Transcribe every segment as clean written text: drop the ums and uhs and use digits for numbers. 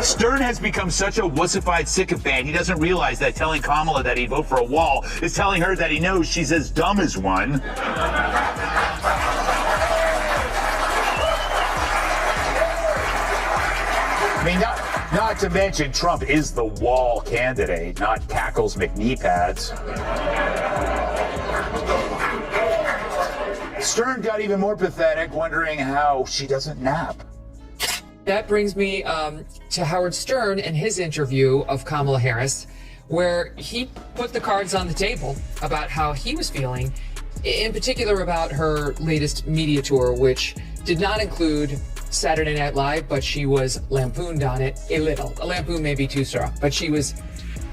Stern has become such a wussified sycophant, he doesn't realize that telling Kamala that he'd vote for a wall is telling her that he knows she's as dumb as one. I mean, not to mention, Trump is the wall candidate, not Cackles McKnee pads. Stern got even more pathetic, wondering how she doesn't nap. That brings me to Howard Stern and his interview of Kamala Harris, where he put the cards on the table about how he was feeling, in particular about her latest media tour, which did not include Saturday Night Live, but she was lampooned on it a little. A lampoon may be too strong, but she was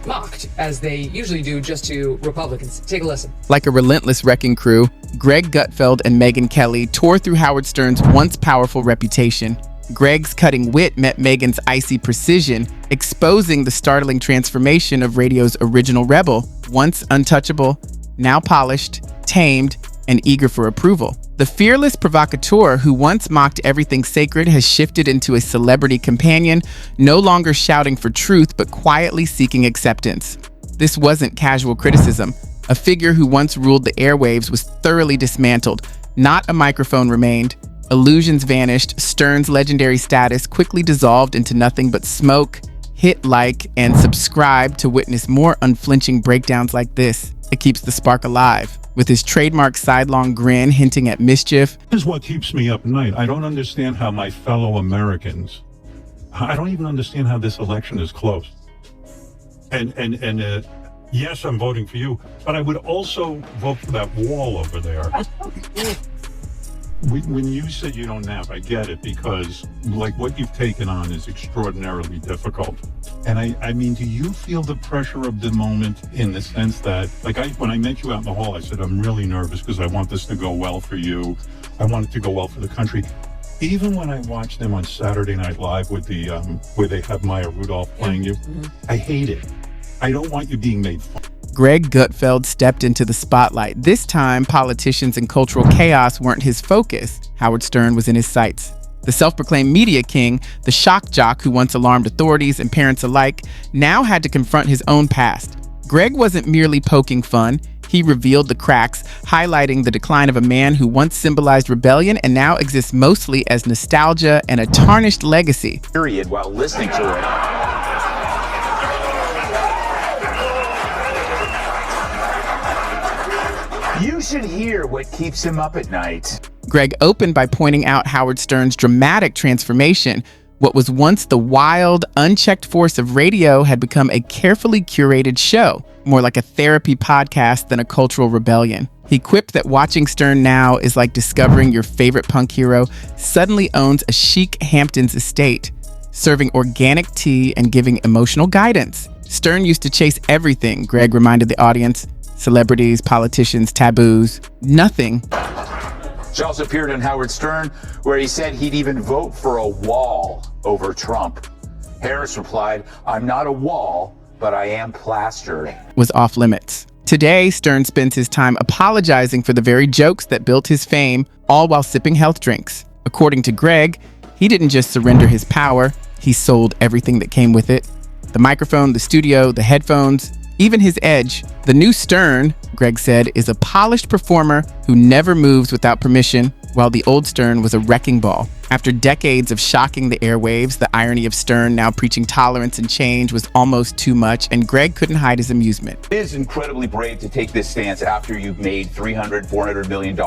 mocked, as they usually do, just to Republicans. Take a listen. Like a relentless wrecking crew, Greg Gutfeld and Megyn Kelly tore through Howard Stern's once powerful reputation. Greg's cutting wit met Megyn's icy precision, exposing the startling transformation of radio's original rebel, once untouchable, now polished, tamed, and eager for approval. The fearless provocateur who once mocked everything sacred has shifted into a celebrity companion, no longer shouting for truth but quietly seeking acceptance. This wasn't casual criticism. A figure who once ruled the airwaves was thoroughly dismantled. Not a microphone remained. Illusions vanished. Stern's legendary status quickly dissolved into nothing but smoke. Hit like and subscribe to witness more unflinching breakdowns like this. It keeps the spark alive. With his trademark sidelong grin hinting at mischief. This is what keeps me up at night. I don't understand how my fellow Americans, I don't even understand how this election is close. And yes, I'm voting for you, but I would also vote for that wall over there. When you said you don't nap, I get it, because like what you've taken on is extraordinarily difficult. And I mean, do you feel the pressure of the moment in the sense that, like when I met you out in the hall, I said, I'm really nervous because I want this to go well for you. I want it to go well for the country. Even when I watch them on Saturday Night Live with the, where they have Maya Rudolph playing you, I hate it. I don't want you being made fun. Greg Gutfeld stepped into the spotlight. This time, politicians and cultural chaos weren't his focus. Howard Stern was in his sights. The self-proclaimed media king, the shock jock who once alarmed authorities and parents alike, now had to confront his own past. Greg wasn't merely poking fun. He revealed the cracks, highlighting the decline of a man who once symbolized rebellion and now exists mostly as nostalgia and a tarnished legacy. Period, while listening to it. You should hear what keeps him up at night. Greg opened by pointing out Howard Stern's dramatic transformation. What was once the wild, unchecked force of radio had become a carefully curated show, more like a therapy podcast than a cultural rebellion. He quipped that watching Stern now is like discovering your favorite punk hero suddenly owns a chic Hamptons estate, serving organic tea and giving emotional guidance. Stern used to chase everything, Greg reminded the audience. Celebrities, politicians, taboos, nothing. She also appeared on Howard Stern, where he said he'd even vote for a wall over Trump. Harris replied, I'm not a wall, but I am plastered. Was off limits. Today, Stern spends his time apologizing for the very jokes that built his fame, all while sipping health drinks. According to Greg, he didn't just surrender his power, he sold everything that came with it. The microphone, the studio, the headphones, even his edge. The new Stern, Greg said, is a polished performer who never moves without permission, while the old Stern was a wrecking ball. After decades of shocking the airwaves, the irony of Stern now preaching tolerance and change was almost too much, and Greg couldn't hide his amusement. It is incredibly brave to take this stance after you've made $300, $400 million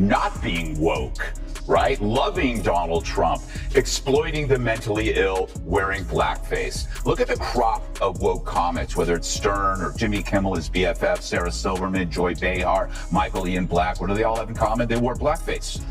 not being woke, right? Loving Donald Trump, exploiting the mentally ill, wearing blackface. Look at the crop of woke comics, whether it's Stern or Jimmy Kimmel, his BFF, Sarah Silverman, Joy Behar, Michael Ian Black. What do they all have in common? They wore blackface.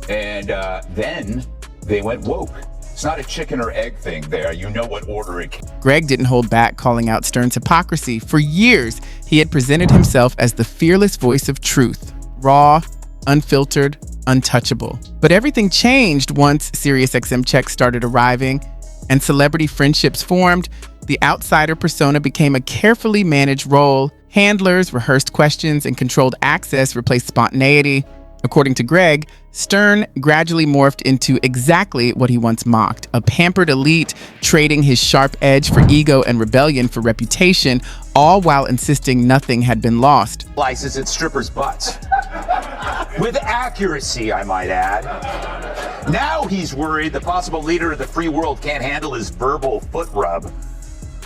And then they went woke. It's not a chicken or egg thing there. You know what order it came. Greg didn't hold back, calling out Stern's hypocrisy. For years, he had presented himself as the fearless voice of truth. Raw, unfiltered, untouchable. But everything changed once SiriusXM checks started arriving and celebrity friendships formed. The outsider persona became a carefully managed role. Handlers, rehearsed questions, and controlled access replaced spontaneity. According to Greg, Stern gradually morphed into exactly what he once mocked, a pampered elite trading his sharp edge for ego and rebellion for reputation, all while insisting nothing had been lost. Slices at strippers' butts. With accuracy, I might add. Now he's worried the possible leader of the free world can't handle his verbal foot rub.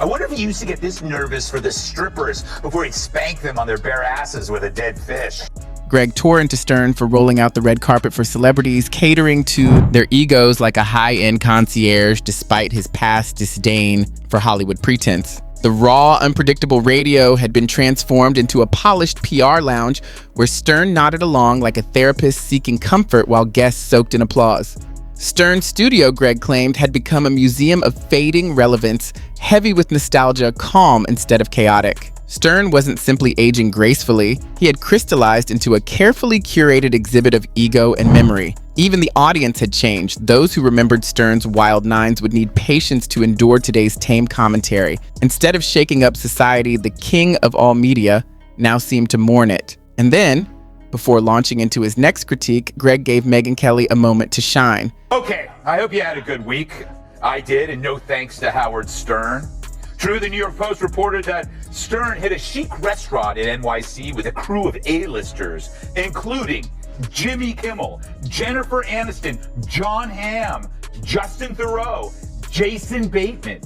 I wonder if he used to get this nervous for the strippers before he'd spank them on their bare asses with a dead fish. Greg tore into Stern for rolling out the red carpet for celebrities, catering to their egos like a high-end concierge despite his past disdain for Hollywood pretense. The raw, unpredictable radio had been transformed into a polished PR lounge where Stern nodded along like a therapist seeking comfort while guests soaked in applause. Stern's studio, Greg claimed, had become a museum of fading relevance, heavy with nostalgia, calm instead of chaotic. Stern wasn't simply aging gracefully, he had crystallized into a carefully curated exhibit of ego and memory. Even the audience had changed. Those who remembered Stern's wild nines would need patience to endure today's tame commentary. Instead of shaking up society, the king of all media now seemed to mourn it. And then, before launching into his next critique, Greg gave Megyn Kelly a moment to shine. Okay, I hope you had a good week. I did, and no thanks to Howard Stern. True, the New York Post reported that Stern hit a chic restaurant in NYC with a crew of A-listers, including Jimmy Kimmel, Jennifer Aniston, John Hamm, Justin Theroux, Jason Bateman.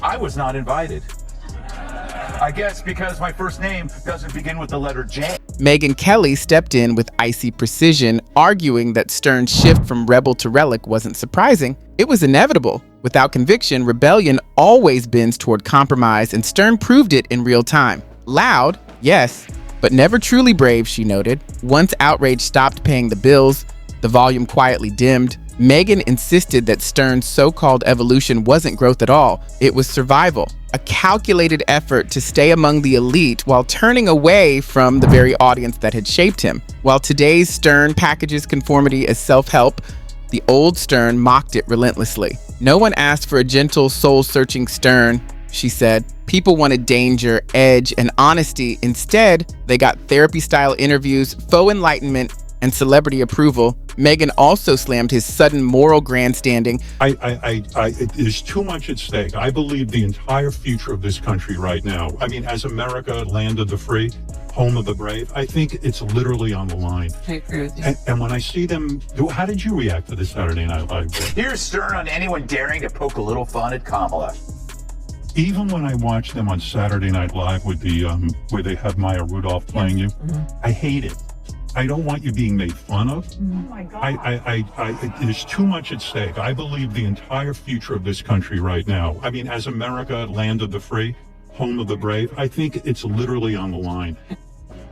I was not invited. I guess because my first name doesn't begin with the letter J. Megyn Kelly stepped in with icy precision, arguing that Stern's shift from rebel to relic wasn't surprising. It was inevitable. Without conviction, rebellion always bends toward compromise, and Stern proved it in real time. Loud, yes, but never truly brave, she noted. Once outrage stopped paying the bills, the volume quietly dimmed. Megyn insisted that Stern's so-called evolution wasn't growth at all. It was survival, a calculated effort to stay among the elite while turning away from the very audience that had shaped him. While today's Stern packages conformity as self-help, the old Stern mocked it relentlessly. No one asked for a gentle, soul-searching Stern, she said. People wanted danger, edge, and honesty. Instead, they got therapy-style interviews, faux enlightenment, and celebrity approval. Megyn also slammed his sudden moral grandstanding. There's too much at stake. I believe the entire future of this country right now, I mean, as America, land of the free, home of the brave, I think it's literally on the line. I agree with you. And when I see them, how did you react to this Saturday Night Live? Here's Stern on anyone daring to poke a little fun at Kamala. Even when I watch them on Saturday Night Live with the where they have Maya Rudolph playing you, I hate it. I don't want you being made fun of. Oh my God. There's too much at stake. I believe the entire future of this country right now, I mean, as America, land of the free, home of the brave, I think it's literally on the line.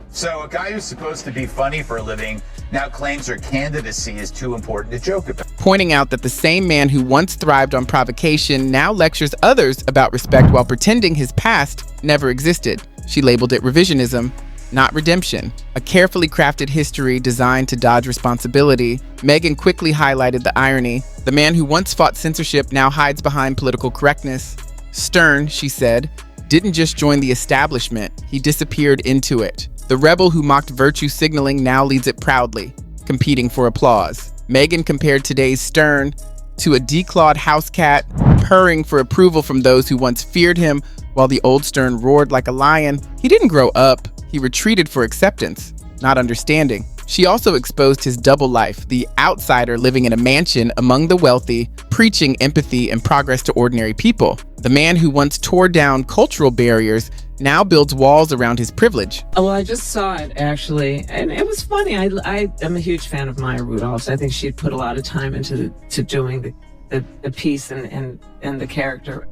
So a guy who's supposed to be funny for a living now claims her candidacy is too important to joke about. Pointing out that the same man who once thrived on provocation now lectures others about respect while pretending his past never existed. She labeled it revisionism, not redemption. A carefully crafted history designed to dodge responsibility. Megyn quickly highlighted the irony. The man who once fought censorship now hides behind political correctness. Stern, she said, didn't just join the establishment, he disappeared into it. The rebel who mocked virtue signaling now leads it proudly, competing for applause. Megyn compared today's Stern to a declawed house cat, purring for approval from those who once feared him, while the old Stern roared like a lion. He didn't grow up, he retreated for acceptance, not understanding. She also exposed his double life, the outsider living in a mansion among the wealthy, preaching empathy and progress to ordinary people. The man who once tore down cultural barriers now builds walls around his privilege. Well, I just saw it, actually, and it was funny. I am a huge fan of Maya Rudolph. I think she'd put a lot of time into doing the piece and the character.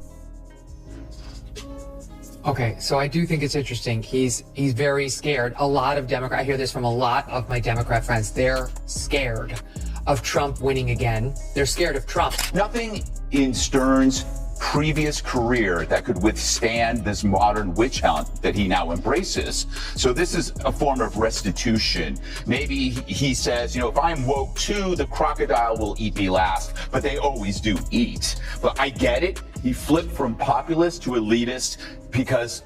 Okay, so I do think it's interesting. He's very scared. A lot of Democrats, I hear this from a lot of my Democrat friends. They're scared of Trump winning again. They're scared of Trump. Nothing in Stern's previous career that could withstand this modern witch hunt that he now embraces. So this is a form of restitution. Maybe he says, if I'm woke too, the crocodile will eat me last, but they always do eat. But I get it. He flipped from populist to elitist because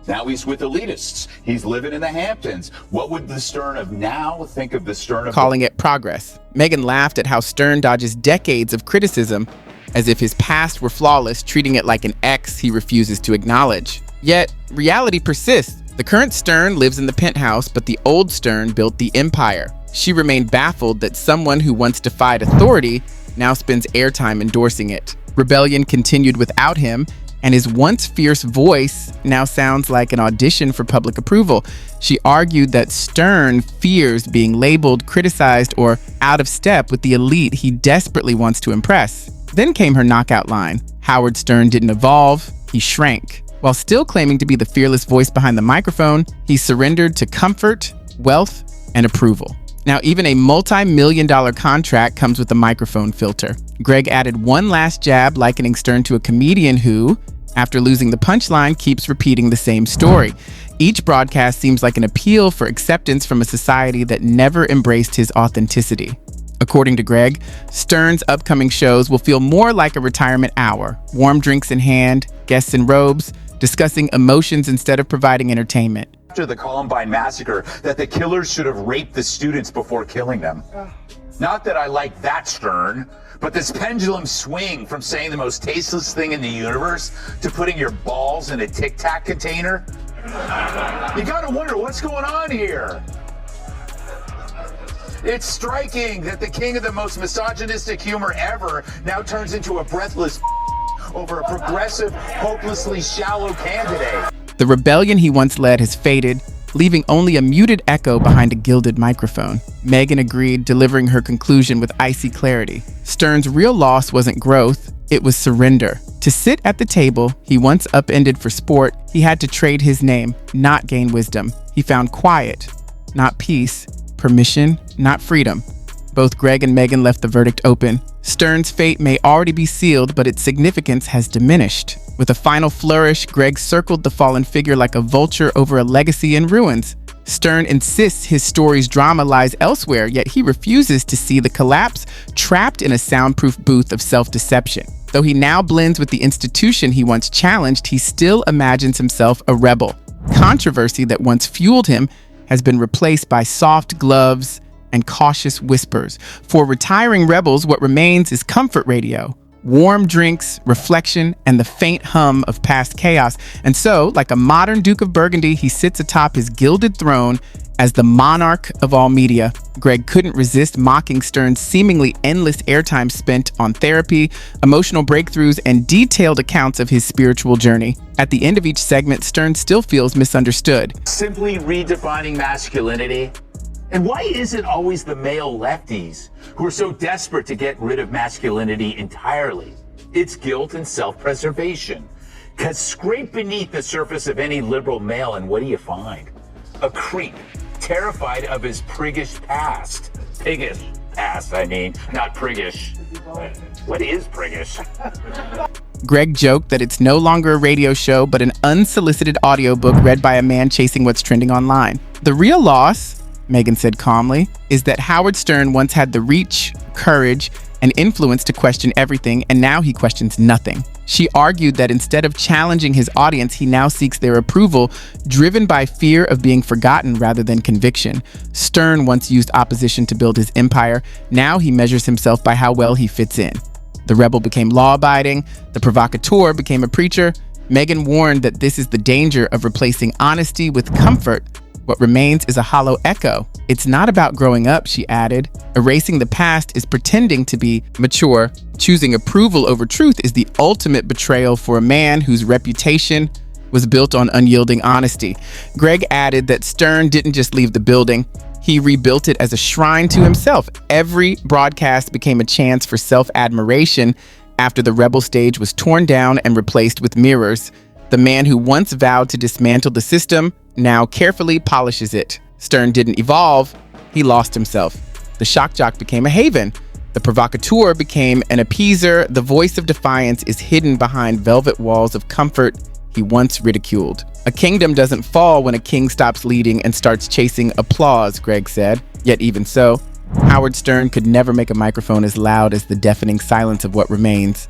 Now he's with elitists. He's living in the Hamptons. What would the Stern of now think of the Stern of... Calling it progress. Megyn laughed at how Stern dodges decades of criticism as if his past were flawless, treating it like an ex he refuses to acknowledge. Yet, reality persists. The current Stern lives in the penthouse, but the old Stern built the empire. She remained baffled that someone who once defied authority now spends airtime endorsing it. Rebellion continued without him, and his once fierce voice now sounds like an audition for public approval. She argued that Stern fears being labeled, criticized, or out of step with the elite he desperately wants to impress. Then came her knockout line. Howard Stern didn't evolve, he shrank. While still claiming to be the fearless voice behind the microphone, he surrendered to comfort, wealth, and approval. Now, even a multi-million-dollar contract comes with a microphone filter. Greg added one last jab, likening Stern to a comedian who, after losing the punchline, keeps repeating the same story. Each broadcast seems like an appeal for acceptance from a society that never embraced his authenticity. According to Greg, Stern's upcoming shows will feel more like a retirement hour, warm drinks in hand, guests in robes, discussing emotions instead of providing entertainment. After the Columbine massacre, that the killers should have raped the students before killing them. Not that I like that Stern, but this pendulum swing from saying the most tasteless thing in the universe to putting your balls in a Tic Tac container. You gotta wonder what's going on here. It's striking that the king of the most misogynistic humor ever now turns into a breathless over a progressive, hopelessly shallow candidate. The rebellion he once led has faded, leaving only a muted echo behind a gilded microphone. Megyn agreed, delivering her conclusion with icy clarity. Stern's real loss wasn't growth, it was surrender. To sit at the table he once upended for sport, he had to trade his name, not gain wisdom. He found quiet, not peace, permission, not freedom. Both Greg and Megyn left the verdict open. Stern's fate may already be sealed, but its significance has diminished. With a final flourish, Greg circled the fallen figure like a vulture over a legacy in ruins. Stern insists his story's drama lies elsewhere, yet he refuses to see the collapse, trapped in a soundproof booth of self-deception. Though he now blends with the institution he once challenged, he still imagines himself a rebel. Controversy that once fueled him has been replaced by soft gloves and cautious whispers. For retiring rebels, what remains is comfort radio, warm drinks, reflection, and the faint hum of past chaos. And so, like a modern Duke of Burgundy, he sits atop his gilded throne as the monarch of all media. Greg couldn't resist mocking Stern's seemingly endless airtime spent on therapy, emotional breakthroughs, and detailed accounts of his spiritual journey. At the end of each segment, Stern still feels misunderstood. Simply redefining masculinity. And why is it always the male lefties who are so desperate to get rid of masculinity entirely? It's guilt and self-preservation. Because scrape beneath the surface of any liberal male and what do you find? A creep, terrified of his priggish past. Piggish past, I mean, not priggish. What is priggish? Greg joked that it's no longer a radio show, but an unsolicited audiobook read by a man chasing what's trending online. The real loss, Megyn said calmly, is that Howard Stern once had the reach, courage, and influence to question everything, and now he questions nothing. She argued that instead of challenging his audience, he now seeks their approval, driven by fear of being forgotten rather than conviction. Stern once used opposition to build his empire. Now he measures himself by how well he fits in. The rebel became law-abiding. The provocateur became a preacher. Megyn warned that this is the danger of replacing honesty with comfort. What remains is a hollow echo. It's not about growing up, she added. Erasing the past is pretending to be mature. Choosing approval over truth is the ultimate betrayal for a man whose reputation was built on unyielding honesty. Greg added that Stern didn't just leave the building. He rebuilt it as a shrine to himself. Every broadcast became a chance for self-admiration after the rebel stage was torn down and replaced with mirrors. The man who once vowed to dismantle the system now carefully polishes it. Stern didn't evolve, he lost himself. The shock jock became a haven. The provocateur became an appeaser. The voice of defiance is hidden behind velvet walls of comfort he once ridiculed. A kingdom doesn't fall when a king stops leading and starts chasing applause, Greg said. Yet even so, Howard Stern could never make a microphone as loud as the deafening silence of what remains.